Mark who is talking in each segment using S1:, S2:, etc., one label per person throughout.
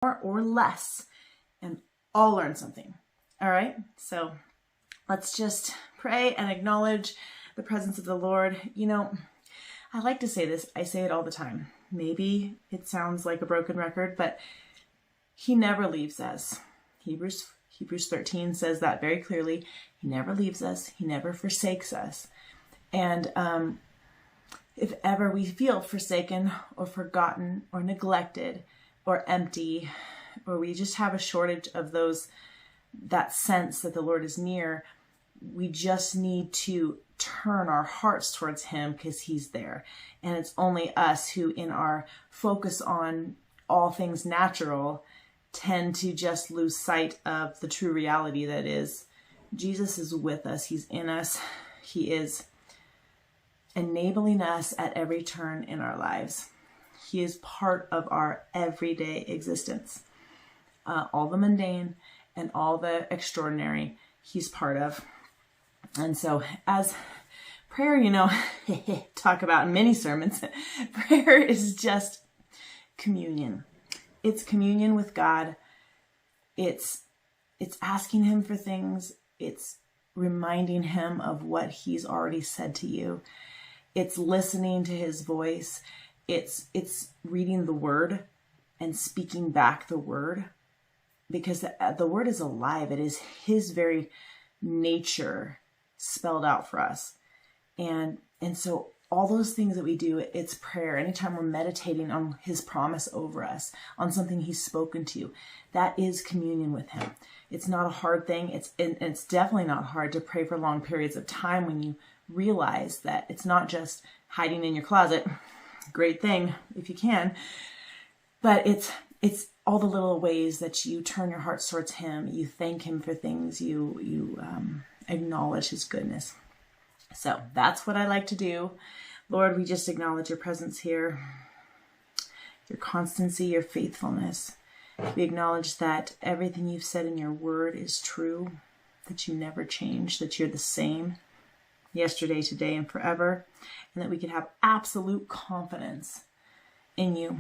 S1: or less, and all learn something. All right, so let's just pray and acknowledge the presence of the Lord. You know, I like to say this. I say it all the time. Maybe it sounds like a broken record, but he never leaves us. Hebrews 13 says that very clearly. He never leaves us. He never forsakes us. And if ever we feel forsaken or forgotten or neglected or empty, or we just have a shortage of that sense that the Lord is near, we just need to turn our hearts towards him because he's there. And it's only us who, in our focus on all things natural, tend to just lose sight of the true reality that is Jesus is with us. He's in us. He is enabling us at every turn in our lives. He is part of our everyday existence. All the mundane and all the extraordinary, he's part of. And so as prayer, you know, talk about in many sermons, prayer is just communion. It's communion with God. It's asking him for things. It's reminding him of what he's already said to you. It's listening to his voice. It's reading the word and speaking back the word, because the word is alive. It is his very nature spelled out for us. And so all those things that we do, it's prayer. Anytime we're meditating on his promise over us, on something he's spoken to, that is communion with him. It's not a hard thing. It's definitely not hard to pray for long periods of time when you realize that it's not just hiding in your closet. Great thing if you can, but it's all the little ways that you turn your hearts towards him. You thank him for things. You acknowledge his goodness. So that's what I like to do. Lord, we just acknowledge your presence here, your constancy, your faithfulness. We acknowledge that everything you've said in your word is true, that you never change, that you're the same yesterday, today, and forever, and that we can have absolute confidence in you.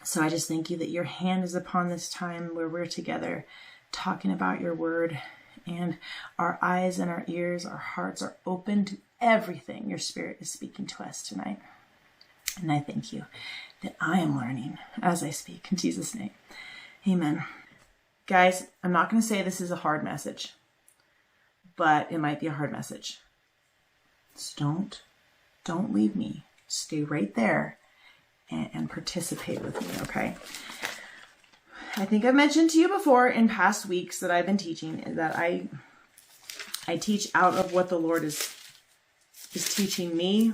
S1: So I just thank you that your hand is upon this time where we're together talking about your word, and our eyes and our ears, our hearts are open to everything your spirit is speaking to us tonight. And I thank you that I am learning as I speak. In Jesus' name, amen. Guys, I'm not going to say this is a hard message, but it might be a hard message. So don't leave me. Stay right there and participate with me, okay? I think I've mentioned to you before in past weeks that I've been teaching that I teach out of what the Lord is teaching me,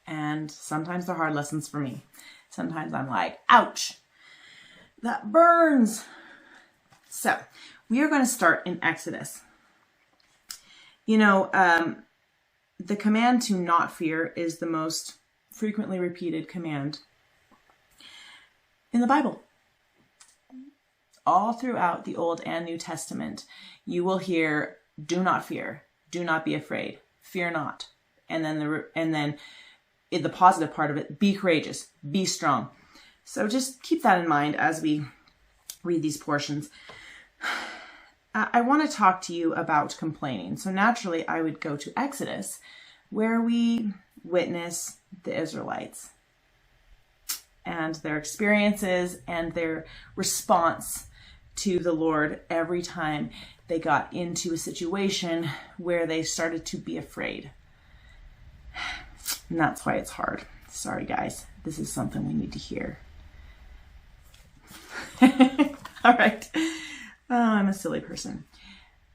S1: and sometimes they're hard lessons for me. Sometimes I'm like, ouch, that burns. So we are going to start in Exodus. You know, the command to not fear is the most frequently repeated command in the Bible. All throughout the Old and New Testament, you will hear, do not fear, do not be afraid, fear not. And then the positive part of it, be courageous, be strong. So just keep that in mind as we read these portions. I want to talk to you about complaining. So naturally, I would go to Exodus, where we witness the Israelites and their experiences and their response to the Lord every time they got into a situation where they started to be afraid. And that's why it's hard. Sorry, guys. This is something we need to hear. All right. Oh, I'm a silly person.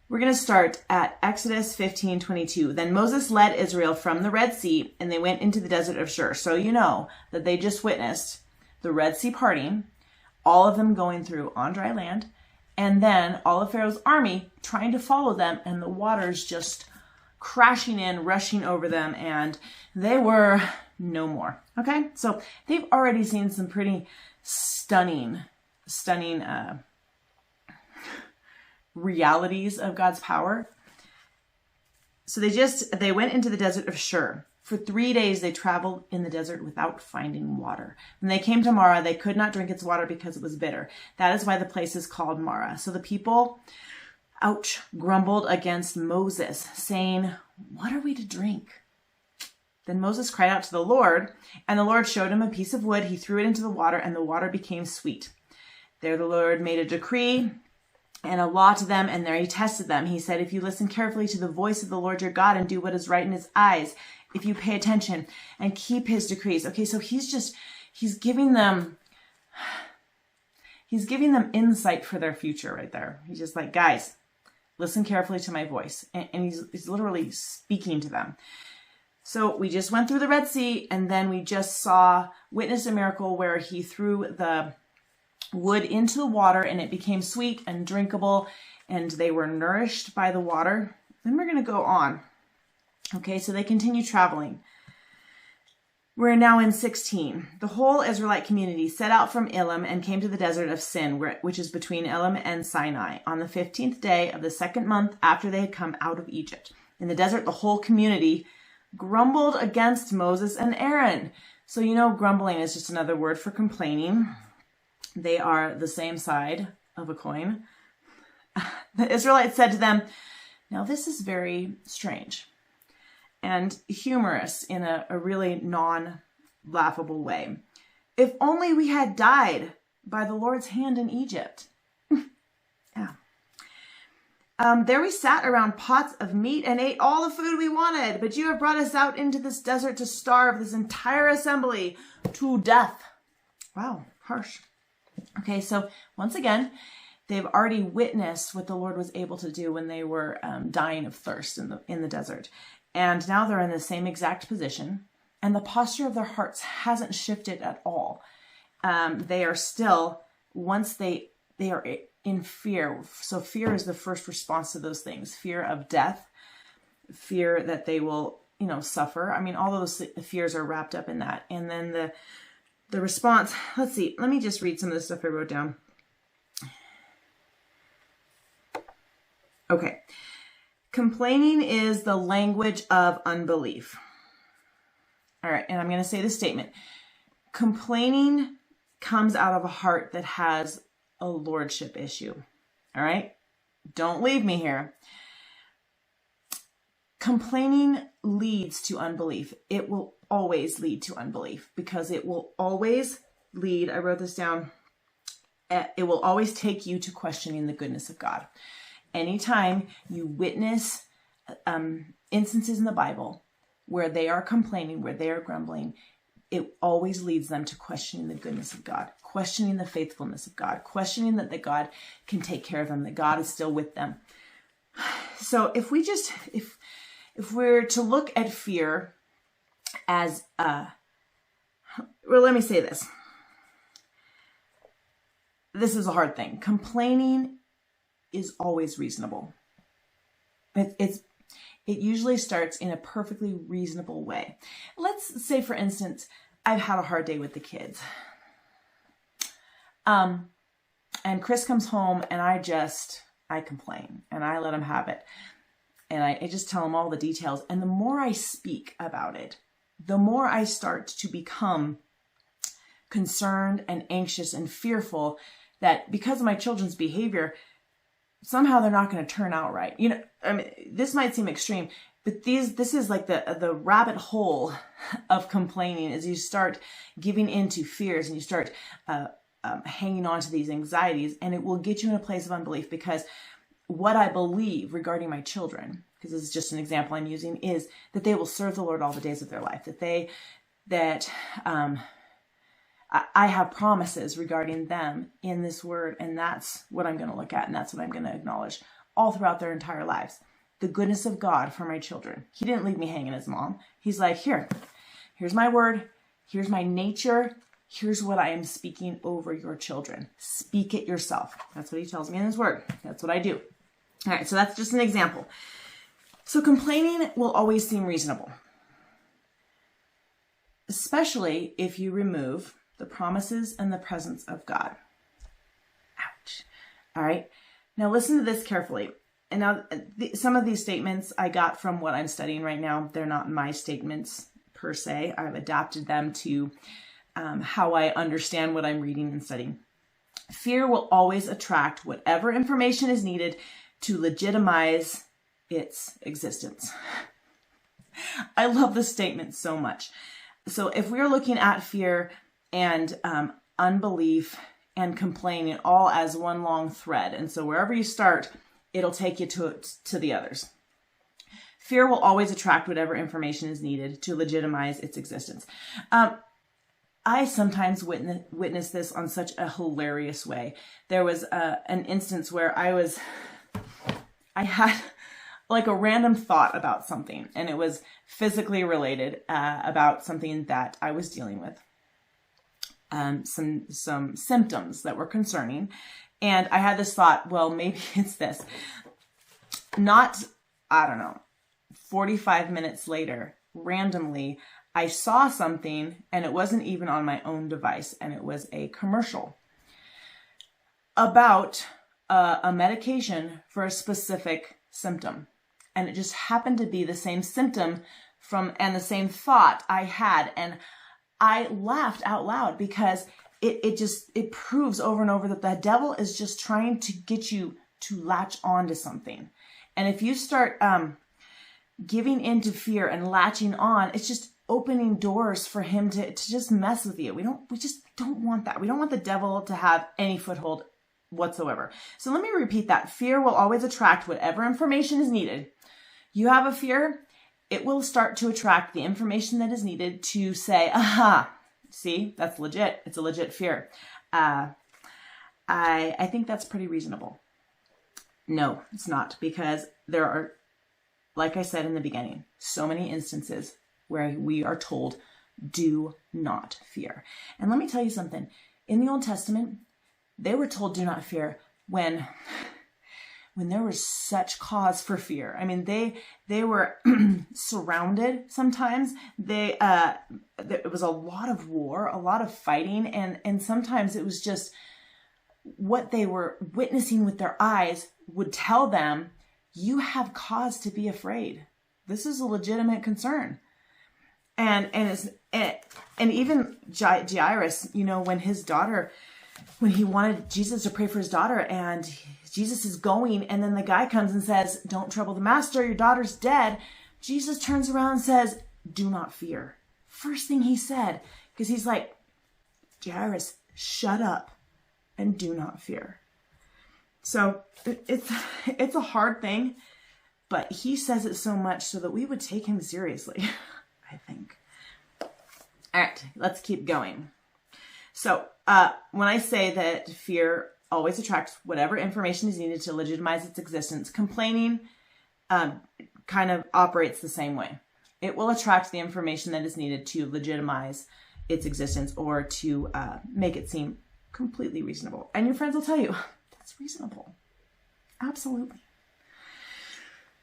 S1: We're going to start at Exodus 15:22. Then Moses led Israel from the Red Sea, and they went into the desert of Shur. So you know that they just witnessed the Red Sea parting, all of them going through on dry land, and then all of Pharaoh's army trying to follow them, and the waters just crashing in, rushing over them, and they were no more. Okay, so they've already seen some pretty stunning realities of God's power. So they went into the desert of Shur. For 3 days they traveled in the desert without finding water. When they came to Marah, they could not drink its water because it was bitter. That is why the place is called Marah. So the people, grumbled against Moses, saying, "What are we to drink?" Then Moses cried out to the Lord, and the Lord showed him a piece of wood. He threw it into the water, and the water became sweet. There the Lord made a decree and a law to them, and there he tested them. He said, "If you listen carefully to the voice of the Lord your God and do what is right in his eyes, if you pay attention and keep his decrees." Okay, so he's giving them insight for their future right there. He's just like, guys, listen carefully to my voice. And he's literally speaking to them. So we just went through the Red Sea, and then we just witnessed a miracle where he threw the wood into the water and it became sweet and drinkable, and they were nourished by the water. Then we're going to go on. Okay, so they continue traveling. We're now in 16. The whole Israelite community set out from Elim and came to the desert of Sin, which is between Elim and Sinai, on the 15th day of the second month after they had come out of Egypt. In the desert, the whole community grumbled against Moses and Aaron. So, grumbling is just another word for complaining. They are the same side of a coin. The Israelites said to them, "Now this is very strange and humorous in a really non-laughable way. If only we had died by the Lord's hand in Egypt." Yeah. There we sat around pots of meat and ate all the food we wanted, but you have brought us out into this desert to starve this entire assembly to death. Wow, harsh. Okay, so once again, they've already witnessed what the Lord was able to do when they were dying of thirst in the desert. And now they're in the same exact position, and the posture of their hearts hasn't shifted at all. They are still, once they are in fear. So fear is the first response to those things. Fear of death, fear that they will, suffer. I mean, all those fears are wrapped up in that. And then the response, let's see, let me just read some of the stuff I wrote down. Okay. Complaining is the language of unbelief. All right, and I'm going to say this statement. Complaining comes out of a heart that has a lordship issue. All right? Don't leave me here. Complaining leads to unbelief. It will always lead to unbelief because it will always lead, I wrote this down, it will always take you to questioning the goodness of God. Anytime you witness instances in the Bible where they are complaining, where they are grumbling, it always leads them to questioning the goodness of God, questioning the faithfulness of God, questioning that God can take care of them, that God is still with them. So if we're to look at fear as, well, let me say this. This is a hard thing. Complaining is always reasonable. It usually starts in a perfectly reasonable way. Let's say, for instance, I've had a hard day with the kids. And Chris comes home and I complain and I let him have it. And I just tell him all the details. And the more I speak about it, the more I start to become concerned and anxious and fearful that because of my children's behavior, somehow they're not going to turn out right. I mean, this might seem extreme, but this is like the rabbit hole of complaining as you start giving into fears and you start hanging on to these anxieties, and it will get you in a place of unbelief because what I believe regarding my children, because this is just an example I'm using, is that they will serve the Lord all the days of their life, that I have promises regarding them in this word, and that's what I'm going to look at, and that's what I'm going to acknowledge all throughout their entire lives. The goodness of God for my children. He didn't leave me hanging as mom. He's like, here's my word, here's my nature, here's what I am speaking over your children. Speak it yourself. That's what he tells me in his word. That's what I do. All right, so that's just an example. So complaining will always seem reasonable, especially if you remove the promises and the presence of God. Ouch. All right. Now listen to this carefully. And now some of these statements I got from what I'm studying right now. They're not my statements. per se. I've adapted them to how I understand what I'm reading and studying. Fear will always attract whatever information is needed to legitimize its existence. I love this statement so much. So if we're looking at fear and unbelief and complaining all as one long thread, and so wherever you start, it'll take you to the others. Fear will always attract whatever information is needed to legitimize its existence. I sometimes witness this on such a hilarious way. There was an instance where I had like a random thought about something, and it was physically related about something that I was dealing with. Some symptoms that were concerning. And I had this thought, well, maybe it's this. Not, I don't know, 45 minutes later, randomly, I saw something, and it wasn't even on my own device, and it was a commercial about a medication for a specific symptom. And it just happened to be the same symptom and the same thought I had. And I laughed out loud because it proves over and over that the devil is just trying to get you to latch on to something. And if you start giving into fear and latching on, it's just opening doors for him to just mess with you. We just don't want that. We don't want the devil to have any foothold whatsoever. So let me repeat that. Fear will always attract whatever information is needed. You have a fear, it will start to attract the information that is needed to say, aha, see, that's legit. It's a legit fear. I think that's pretty reasonable. No, it's not, because there are, like I said in the beginning, so many instances where we are told, do not fear. And let me tell you something. In the Old Testament, they were told do not fear when there was such cause for fear. I mean, they were surrounded sometimes. It was a lot of war, a lot of fighting, and sometimes it was just what they were witnessing with their eyes would tell them, you have cause to be afraid. This is a legitimate concern. And even Jairus, when he wanted Jesus to pray for his daughter, and Jesus is going, and then the guy comes and says, don't trouble the master, your daughter's dead. Jesus turns around and says, do not fear. First thing he said, because he's like, Jairus, shut up and do not fear. So it's a hard thing, but he says it so much so that we would take him seriously, I think. All right, let's keep going. So when I say that fear always attracts whatever information is needed to legitimize its existence, complaining kind of operates the same way. It will attract the information that is needed to legitimize its existence or to make it seem completely reasonable. And your friends will tell you, that's reasonable. Absolutely.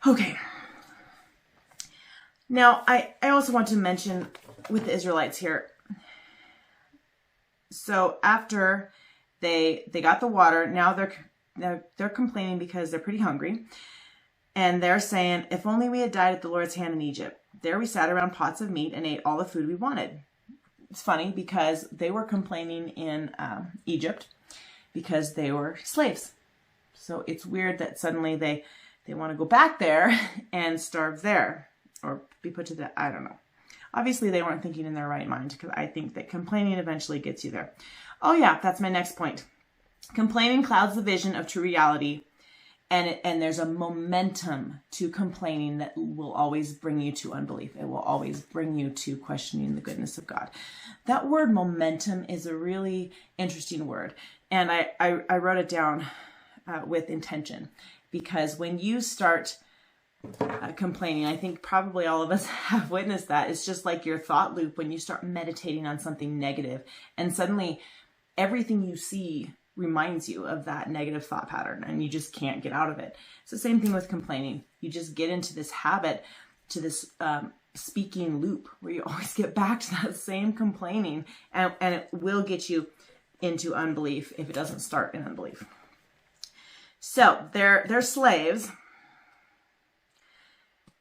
S1: Okay. Now, I also want to mention with the Israelites here, so after they got the water, now they're complaining because they're pretty hungry. And they're saying, if only we had died at the Lord's hand in Egypt. There we sat around pots of meat and ate all the food we wanted. It's funny because they were complaining in Egypt because they were slaves. So it's weird that suddenly they want to go back there and starve there or be put to death. I don't know. Obviously, they weren't thinking in their right mind, because I think that complaining eventually gets you there. Oh yeah, that's my next point. Complaining clouds the vision of true reality, and there's a momentum to complaining that will always bring you to unbelief. It will always bring you to questioning the goodness of God. That word momentum is a really interesting word, and I wrote it down with intention, because when you start complaining, I think probably all of us have witnessed that. It's just like your thought loop when you start meditating on something negative, and suddenly everything you see reminds you of that negative thought pattern, and you just can't get out of it. It's the same thing with complaining. You just get into this habit, to this speaking loop where you always get back to that same complaining, and it will get you into unbelief if it doesn't start in unbelief. So they're slaves.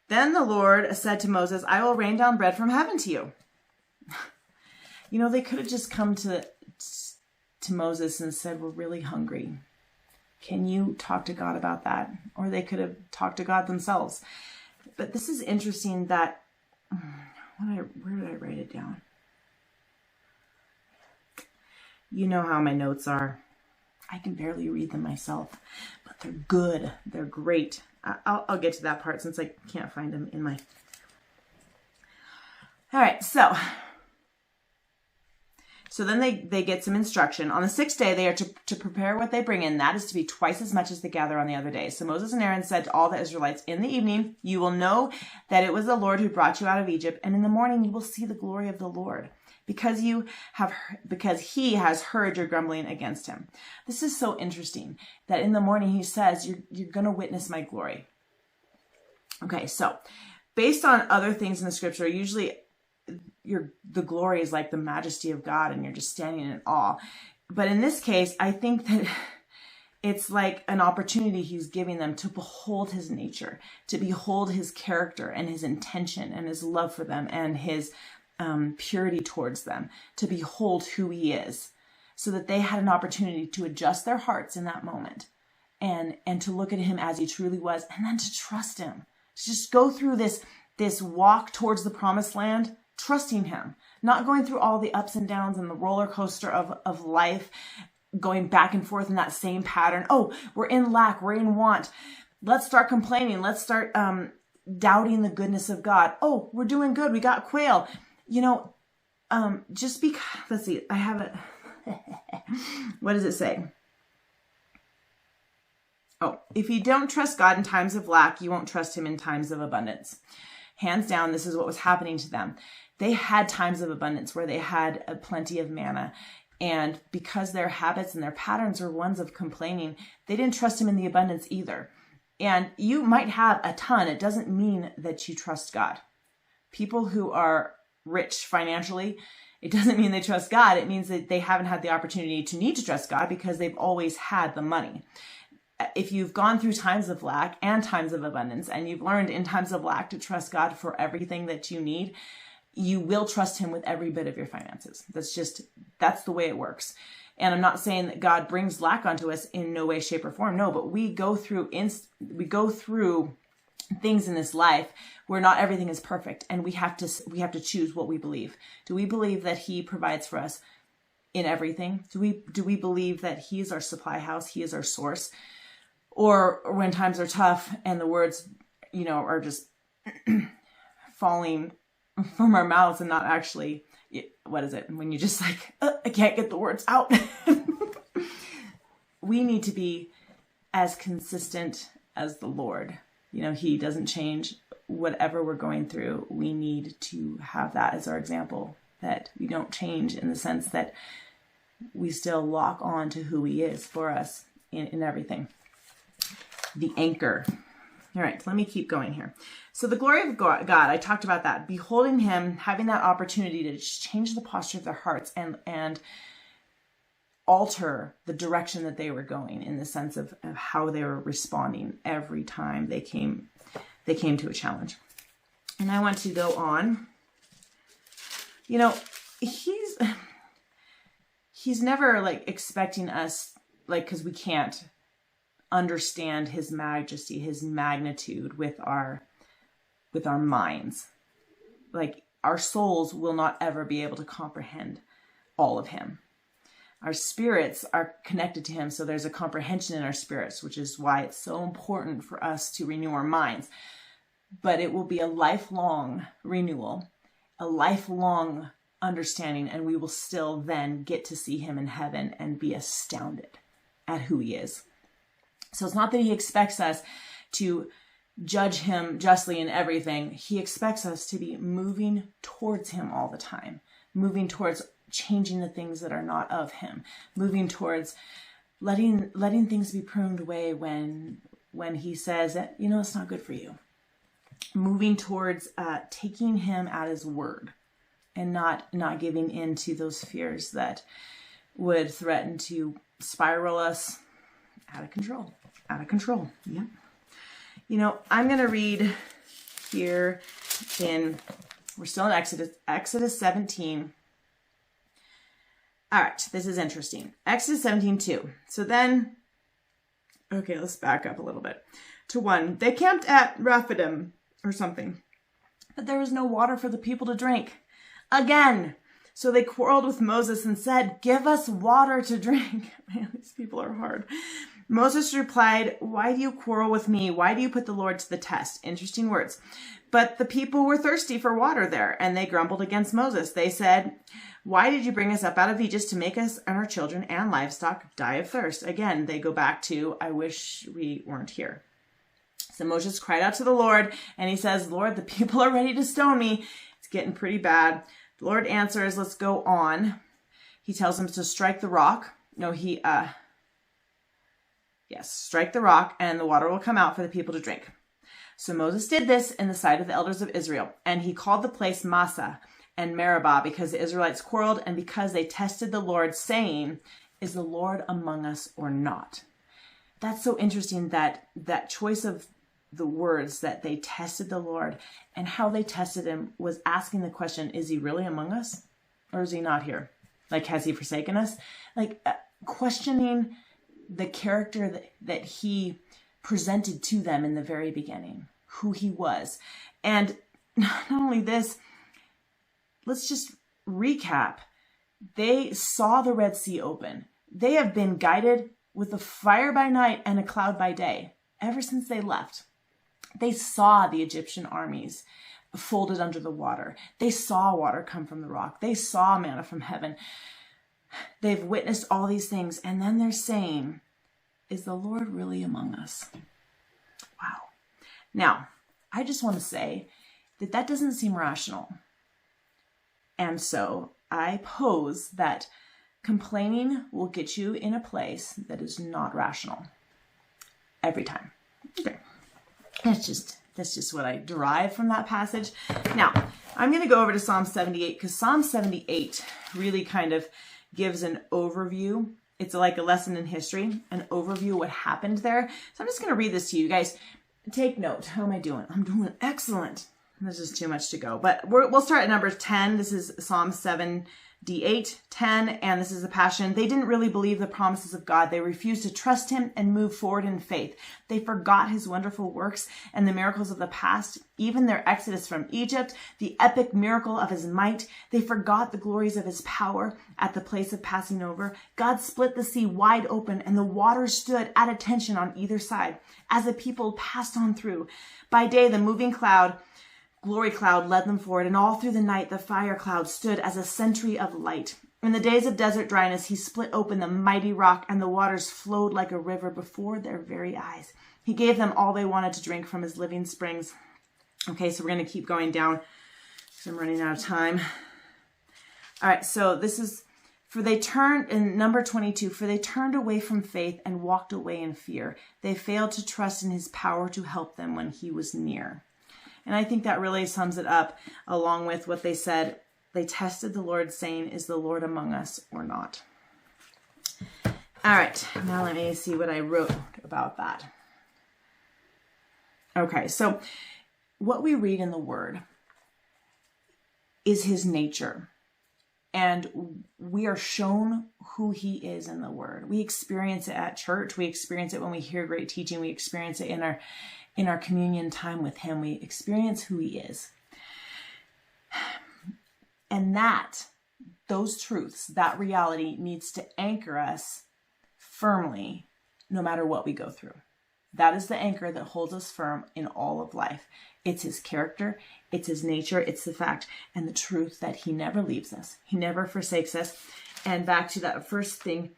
S1: Then the Lord said to Moses, I will rain down bread from heaven to you. You know, they could have just come to Moses and said, we're really hungry. Can you talk to God about that? Or they could have talked to God themselves. But this is interesting that, where did I write it down? You know how my notes are. I can barely read them myself, but they're good. They're great. I'll get to that part since I can't find them in my... All right, so then they get some instruction. On the 6th day, they are to prepare what they bring in. That is to be twice as much as they gather on the other days. So Moses and Aaron said to all the Israelites, in the evening, you will know that it was the Lord who brought you out of Egypt. And in the morning, you will see the glory of the Lord because he has heard your grumbling against him. This is so interesting that in the morning, he says, you're going to witness my glory. Okay, so based on other things in the scripture, usually the glory is like the majesty of God and you're just standing in awe. But in this case, I think that it's like an opportunity he's giving them to behold his nature, to behold his character and his intention and his love for them and his purity towards them, to behold who he is, so that they had an opportunity to adjust their hearts in that moment and to look at him as he truly was, and then to trust him, to just go through this walk towards the promised land, trusting him, not going through all the ups and downs and the roller coaster of life, going back and forth in that same pattern. Oh, we're in lack, we're in want. Let's start complaining. Let's start doubting the goodness of God. Oh, we're doing good. We got quail. You know, just because, let's see, I have it. What does it say? Oh, if you don't trust God in times of lack, you won't trust him in times of abundance. Hands down, this is what was happening to them. They had times of abundance where they had plenty of manna. And because their habits and their patterns were ones of complaining, they didn't trust him in the abundance either. And you might have a ton. It doesn't mean that you trust God. People who are rich financially, it doesn't mean they trust God. It means that they haven't had the opportunity to need to trust God because they've always had the money. If you've gone through times of lack and times of abundance, and you've learned in times of lack to trust God for everything that you need, you will trust him with every bit of your finances. That's the way it works. And I'm not saying that God brings lack onto us in no way, shape, or form. No, but we go through things in this life where not everything is perfect, and we have to choose what we believe. Do we believe that he provides for us in everything? Do we believe that he is our supply house, he is our source? Or when times are tough and the words, are just falling from our mouths and not actually, what is it? When you just like, I can't get the words out. We need to be as consistent as the Lord. He doesn't change. Whatever we're going through, we need to have that as our example, that we don't change in the sense that we still lock on to who he is for us in everything. The anchor. All right, let me keep going here. So the glory of God, I talked about that. Beholding him, having that opportunity to change the posture of their hearts and alter the direction that they were going in the sense of how they were responding every time they came to a challenge. And I want to go on. He's never like expecting us, like, because we can't understand his majesty, his magnitude with our minds. Like, our souls will not ever be able to comprehend all of him. Our spirits are connected to him, so there's a comprehension in our spirits, which is why it's so important for us to renew our minds. But it will be a lifelong renewal, a lifelong understanding, and we will still then get to see him in heaven and be astounded at who he is. So it's not that he expects us to judge him justly in everything. He expects us to be moving towards him all the time, moving towards changing the things that are not of him, moving towards letting things be pruned away when he says that, it's not good for you. Moving towards taking him at his word and not giving in to those fears that would threaten to spiral us out of control. Yeah. I'm going to read here we're still in Exodus 17. All right, this is interesting. Exodus 17:2. So then, okay, let's back up a little bit. To 1, they camped at Rephidim or something, but there was no water for the people to drink. Again. So they quarreled with Moses and said, "Give us water to drink." Man, these people are hard. Moses replied, "Why do you quarrel with me? Why do you put the Lord to the test?" Interesting words. But the people were thirsty for water there, and they grumbled against Moses. They said, "Why did you bring us up out of Egypt to make us and our children and livestock die of thirst?" Again, they go back to, "I wish we weren't here." So Moses cried out to the Lord, and he says, "Lord, the people are ready to stone me. It's getting pretty bad." The Lord answers, "Let's go on." He tells him to strike the rock. Strike the rock, and the water will come out for the people to drink. So Moses did this in the sight of the elders of Israel, and he called the place Massah and Meribah because the Israelites quarreled and because they tested the Lord, saying, "Is the Lord among us or not?" That's so interesting, that choice of the words, that they tested the Lord, and how they tested him was asking the question, is he really among us or is he not here? Like, has he forsaken us? Like, questioning the character that he presented to them in the very beginning, who he was. And not only this, let's just recap. They saw the Red Sea open. They have been guided with a fire by night and a cloud by day ever since they left. They saw the Egyptian armies folded under the water. They saw water come from the rock. They saw manna from heaven. They've witnessed all these things. And then they're saying, "Is the Lord really among us?" Wow. Now, I just want to say that doesn't seem rational. And so I pose that complaining will get you in a place that is not rational. Every time. Okay. That's just what I derive from that passage. Now, I'm going to go over to Psalm 78 because Psalm 78 really kind of gives an overview. It's like a lesson in history, an overview of what happened there. So I'm just going to read this to you. You guys, take note. How am I doing? I'm doing excellent. There's just too much to go. But we'll start at number 10. This is Psalm 78, 10, and this is the Passion. They didn't really believe the promises of God. They refused to trust him and move forward in faith. They forgot his wonderful works and the miracles of the past, even their exodus from Egypt, the epic miracle of his might. They forgot the glories of his power at the place of passing over. God split the sea wide open, and the waters stood at attention on either side as the people passed on through. By day, the moving glory cloud led them forward, and all through the night the fire cloud stood as a sentry of light. In the days of desert dryness, he split open the mighty rock, and the waters flowed like a river before their very eyes. He gave them all they wanted to drink from his living springs. Okay, so we're going to keep going down because I'm running out of time. All right, so this is, for they turned, in number 22, for they turned away from faith and walked away in fear. They failed to trust in his power to help them when he was near. And I think that really sums it up, along with what they said. They tested the Lord, saying, "Is the Lord among us or not?" All right, now let me see what I wrote about that. Okay, so what we read in the Word is his nature. And we are shown who he is in the Word. We experience it at church. We experience it when we hear great teaching. We experience it in our communion time with him. We experience who he is. And those truths, that reality needs to anchor us firmly no matter what we go through. That is the anchor that holds us firm in all of life. It's his character, it's his nature, it's the fact and the truth that he never leaves us. He never forsakes us. And back to that first thing,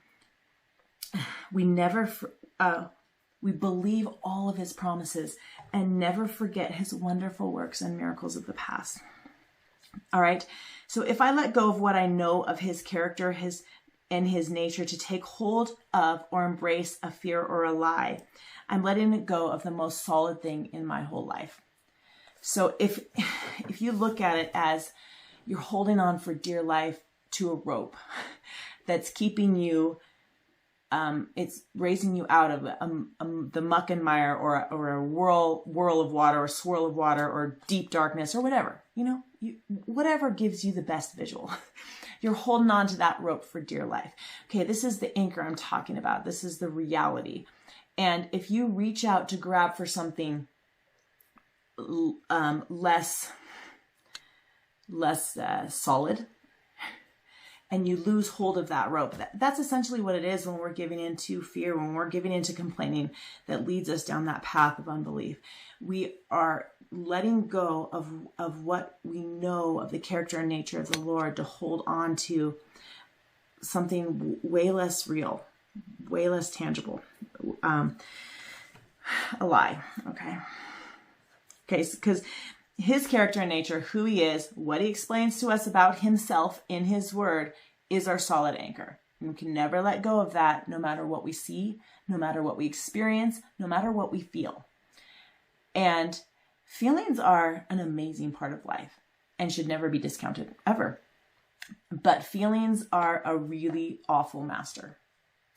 S1: we believe all of his promises and never forget his wonderful works and miracles of the past. All right. So if I let go of what I know of his character, and his nature to take hold of or embrace a fear or a lie, I'm letting it go of the most solid thing in my whole life. So if you look at it as you're holding on for dear life to a rope that's keeping you It's raising you out of the muck and mire, or a whirl of water, or swirl of water, or deep darkness, or whatever. Whatever gives you the best visual. You're holding on to that rope for dear life. Okay, this is the anchor I'm talking about. This is the reality. And if you reach out to grab for something less solid, and you lose hold of that rope, that's essentially what it is when we're giving into fear, when we're giving into complaining that leads us down that path of unbelief. We are letting go of what we know of the character and nature of the Lord to hold on to something way less real, way less tangible. A lie. Okay, because his character and nature, who he is, what he explains to us about himself in his word, is our solid anchor. And we can never let go of that, no matter what we see, no matter what we experience, no matter what we feel. And feelings are an amazing part of life and should never be discounted, ever. But feelings are a really awful master.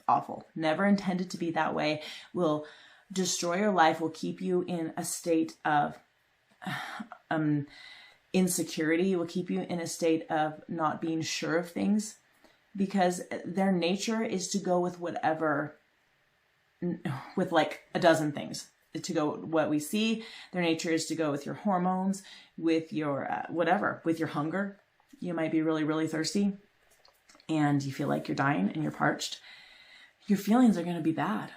S1: Awful. Never intended to be that way. Will destroy your life, will keep you in a state of insecurity, will keep you in a state of not being sure of things, because their nature is to go with whatever, with like a dozen things, to go what we see. Their nature is to go with your hormones, with your whatever, with your hunger. You might be really, really thirsty and you feel like you're dying and you're parched. Your feelings are going to be bad.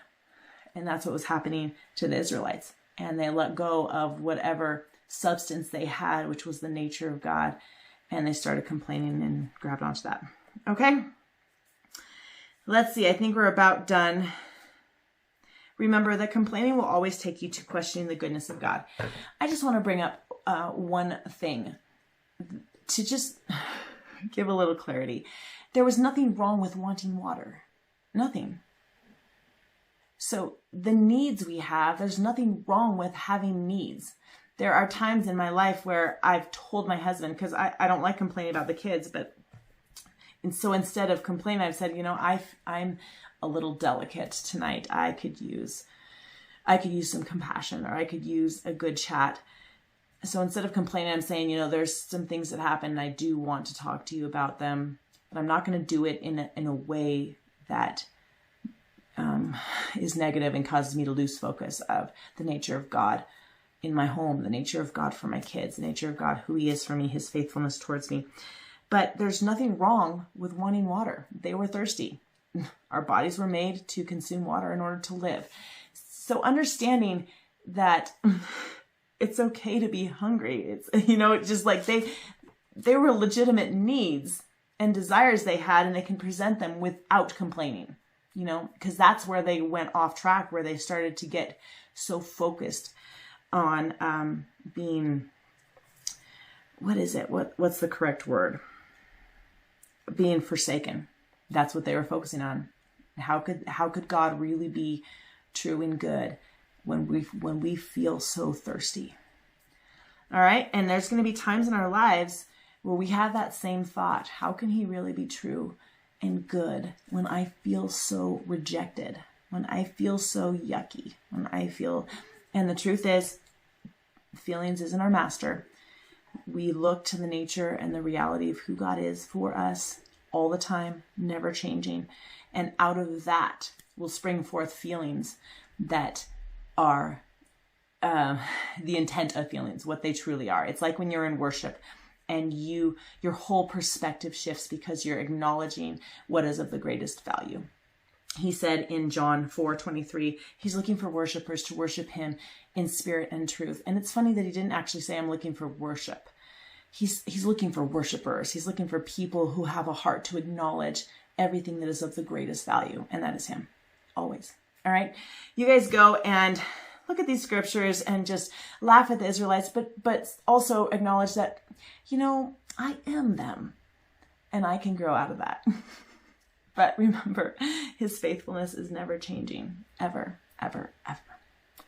S1: And that's what was happening to the Israelites. And they let go of whatever substance they had, which was the nature of God. And they started complaining and grabbed onto that. Okay. Let's see. I think we're about done. Remember that complaining will always take you to questioning the goodness of God. I just want to bring up one thing to just give a little clarity. There was nothing wrong with wanting water. Nothing. So the needs we have, there's nothing wrong with having needs. There are times in my life where I've told my husband, because I don't like complaining about the kids, and so instead of complaining, I've said, I'm a little delicate tonight. I could use some compassion, or I could use a good chat. So instead of complaining, I'm saying, there's some things that happen and I do want to talk to you about them, but I'm not going to do it in a way that is negative and causes me to lose focus of the nature of God in my home, the nature of God for my kids, the nature of God, who he is for me, his faithfulness towards me. But there's nothing wrong with wanting water. They were thirsty. Our bodies were made to consume water in order to live. So understanding that it's okay to be hungry. It's just like they were legitimate needs and desires they had, and they can present them without complaining, because that's where they went off track, where they started to get so focused on being, what is it? What's the correct word? Being forsaken. That's what they were focusing on. How could God really be true and good when we feel so thirsty? All right. And there's going to be times in our lives where we have that same thought. How can he really be true and good when I feel so rejected, when I feel so yucky, and the truth is, feelings isn't our master. We look to the nature and the reality of who God is for us all the time, never changing. And out of that will spring forth feelings that are the intent of feelings, what they truly are. It's like when you're in worship and your whole perspective shifts because you're acknowledging what is of the greatest value. He said in John 4:23, he's looking for worshipers to worship him in spirit and truth. And it's funny that he didn't actually say, I'm looking for worship. He's looking for worshipers. He's looking for people who have a heart to acknowledge everything that is of the greatest value. And that is him, always. All right. You guys go and look at these scriptures and just laugh at the Israelites, but also acknowledge that, I am them and I can grow out of that. But remember, his faithfulness is never changing, ever, ever, ever.